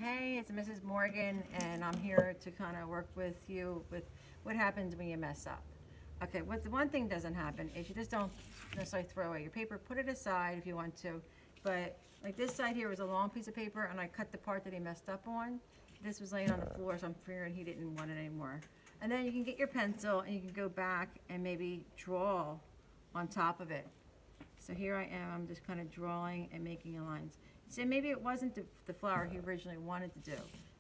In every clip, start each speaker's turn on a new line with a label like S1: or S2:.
S1: Hey, it's Mrs. Morgan, and I'm here to kind of work with you with what happens when you mess up. Okay, what the one thing doesn't happen is you just don't necessarily throw away your paper. Put it aside if you want to, but like this side here was a long piece of paper, and I cut the part that he messed up on. This was laying on the floor, so I'm figuring he didn't want it anymore. And then you can get your pencil and you can go back and maybe draw on top of it. So here I am, I'm just kind of drawing and making lines. So maybe it wasn't the flower he originally wanted to do,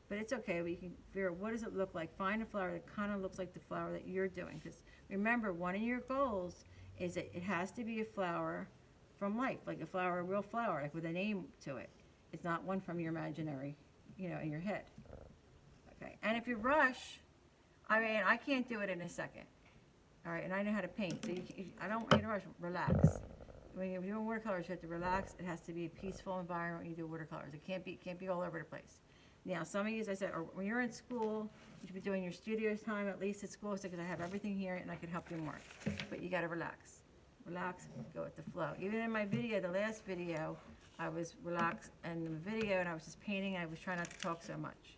S1: but it's okay. We can figure out what does it look like. Find a flower that kind of looks like the flower that you're doing. Because remember, one of your goals is that it has to be a flower from life, like a flower, a real flower, like with a name to it. It's not one from your imaginary, in your head. Okay, and if you rush, I mean, I can't do it in a second. All right, and I know how to paint. So I don't want you to rush. Relax. When you're doing watercolors, you have to relax. It has to be a peaceful environment when you do watercolors. It can't be all over the place. Now, some of you, as I said, or when you're in school, you should be doing your studio time at least at school, because I have everything here and I can help you more. But you got to relax. Relax, go with the flow. Even in my video, the last video, I was relaxed in the video and I was just painting. I was trying not to talk so much.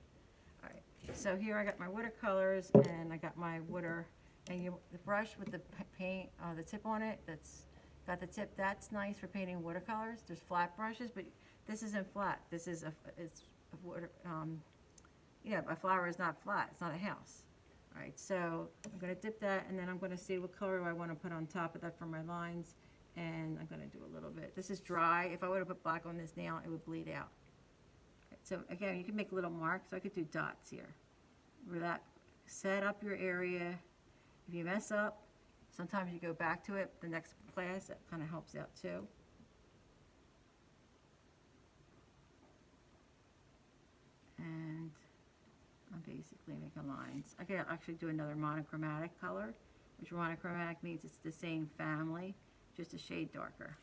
S1: All right. So here I got my watercolors and I got my water, and the brush with the paint, the tip on it. That's got the tip. That's nice for painting watercolors. There's flat brushes, but this isn't flat. This is it's a water. A flower is not flat. It's not a house. All right, so I'm going to dip that, and then I'm going to see what color I want to put on top of that for my lines, and I'm going to do a little bit. This is dry. If I would have put black on this now, it would bleed out. Right, so again, you can make little marks. So I could do dots here. Relax. Set up your area. If you mess up, sometimes you go back to it the next class. That kind of helps out too. And I'm basically making lines. I can actually do another monochromatic color, which monochromatic means it's the same family, just a shade darker.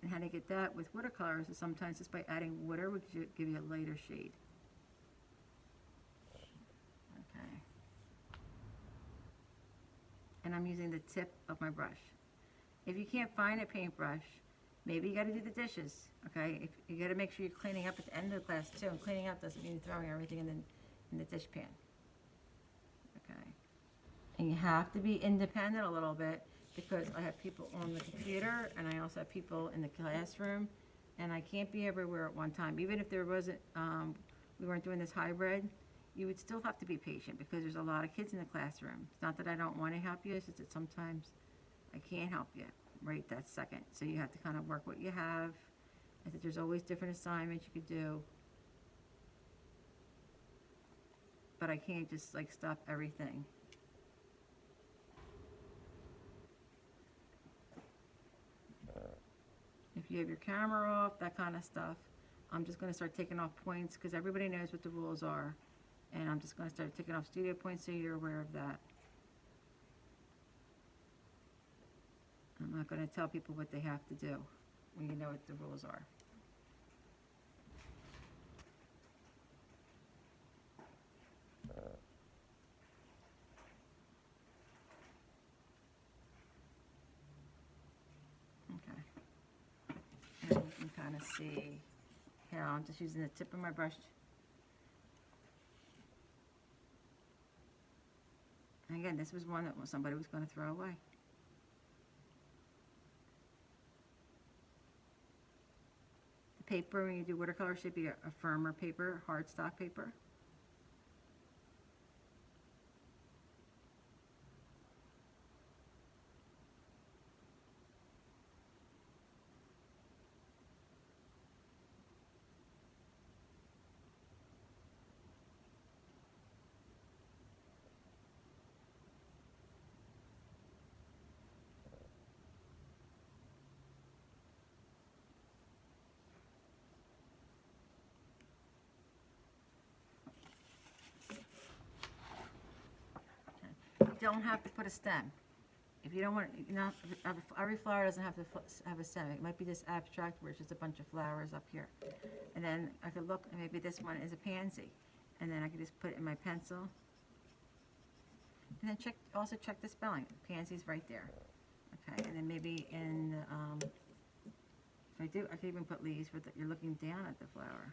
S1: And how to get that with watercolors is sometimes just by adding water, which will give you a lighter shade. Okay. And I'm using the tip of my brush. If you can't find a paintbrush, maybe you got to do the dishes, okay? If you got to make sure you're cleaning up at the end of the class too. And cleaning up doesn't mean throwing everything in the dish pan, okay? And you have to be independent a little bit, because I have people on the computer and I also have people in the classroom, and I can't be everywhere at one time. Even if there wasn't, we weren't doing this hybrid, you would still have to be patient because there's a lot of kids in the classroom. It's not that I don't want to help you, it's just that sometimes I can't help you right that second. So you have to kind of work what you have. I said there's always different assignments you could do. But I can't just like stop everything. If you have your camera off, that kind of stuff, I'm just going to start taking off points because everybody knows what the rules are. And I'm just going to start taking off studio points so you're aware of that. I'm not going to tell people what they have to do when you know what the rules are. Okay. And you can kind of see how I'm just using the tip of my brush. And again, this was one that somebody was going to throw away. The paper, when you do watercolor, should be a firmer paper, hardstock paper. You don't have to put a stem. If you don't want, every flower doesn't have to have a stem. It might be this abstract where it's just a bunch of flowers up here. And then I could look, and maybe this one is a pansy. And then I could just put it in my pencil. And then also check the spelling. Pansy's right there. Okay, and then maybe in the, if I could even put leaves, but you're looking down at the flower.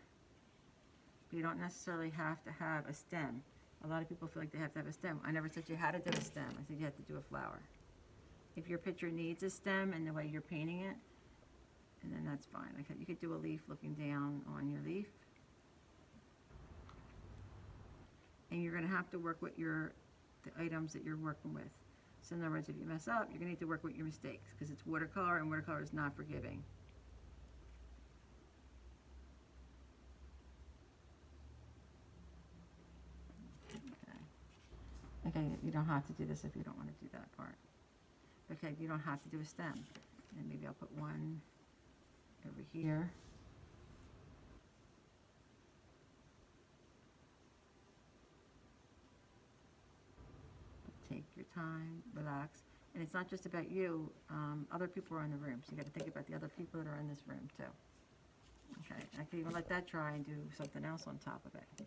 S1: but you don't necessarily have to have a stem. A lot of people feel like they have to have a stem. I never said you had to do a stem. I said you had to do a flower. If your picture needs a stem in the way you're painting it, and then that's fine. You could do a leaf looking down on your leaf. And you're going to have to work with the items that you're working with. So in other words, if you mess up, you're going to need to work with your mistakes, because it's watercolor, and watercolor is not forgiving. Okay, you don't have to do this if you don't want to do that part. Okay, you don't have to do a stem. And maybe I'll put one over here. Take your time, relax. And it's not just about you. Other people are in the room, so you got to think about the other people that are in this room too. Okay, I can even let that dry and do something else on top of it. So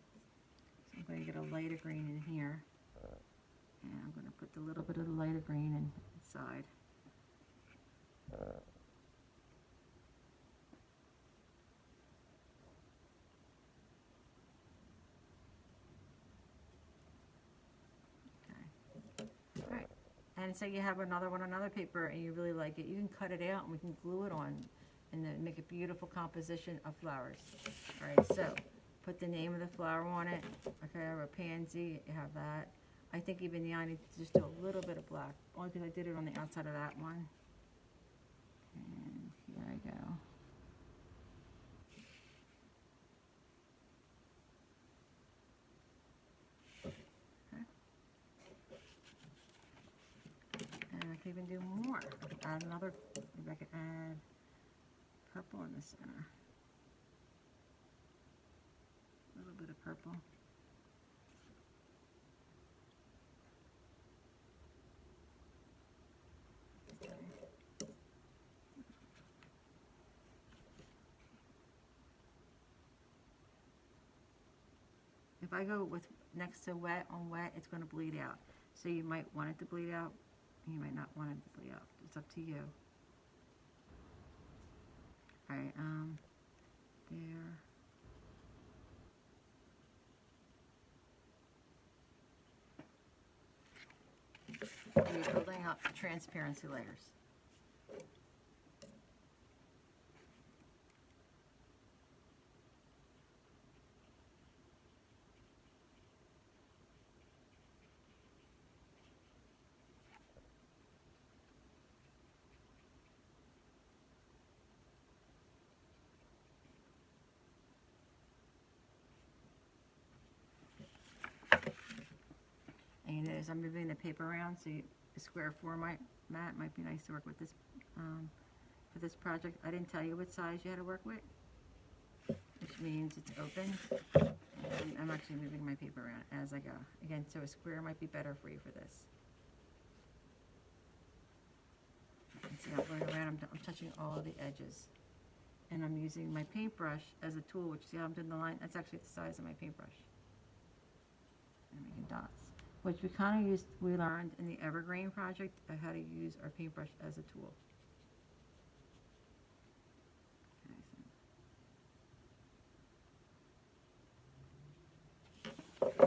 S1: I'm going to get a lighter green in here. And I'm going to put a little bit of the lighter green inside. And say you have another one on another paper and you really like it, you can cut it out and we can glue it on and then make a beautiful composition of flowers. All right, so put the name of the flower on it. Okay, I have a pansy, you have that. I think even the eye needs to just do a little bit of black, only because I did it on the outside of that one. And here I go. I can even do more. Add another, maybe I could add purple in the center. A little bit of purple. If I go with next to wet on wet, it's going to bleed out. So you might want it to bleed out. You might not want it to bleed out. It's up to you. All right, there. You're building up transparency layers. And as I'm moving the paper around, so the square format might be nice to work with this for this project. I didn't tell you what size you had to work with, which means it's open. And I'm actually moving my paper around as I go. Again, so a square might be better for you for this. And see, I'm going around, I'm touching all of the edges. And I'm using my paintbrush as a tool, which see how I'm doing the line? That's actually the size of my paintbrush. I'm making dots. Which we learned in the Evergreen project of how to use our paintbrush as a tool. Okay,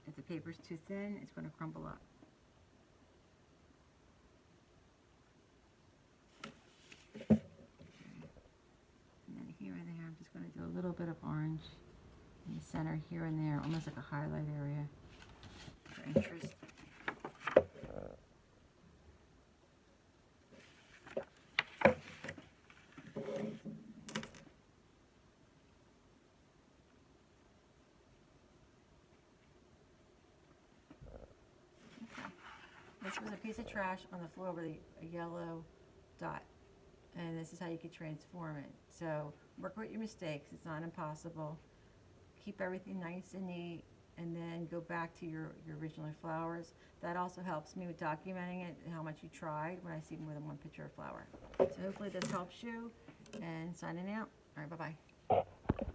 S1: if the paper's too thin, it's going to crumble up. I'm just going to do a little bit of orange in the center here and there, almost like a highlight area for interest. This was a piece of trash on the floor with a yellow dot. And this is how you could transform it. So work with your mistakes. It's not impossible. Keep everything nice and neat, and then go back to your original flowers. That also helps me with documenting it, how much you tried when I see more than one picture of flower. So hopefully this helps you, and signing out. All right, bye-bye.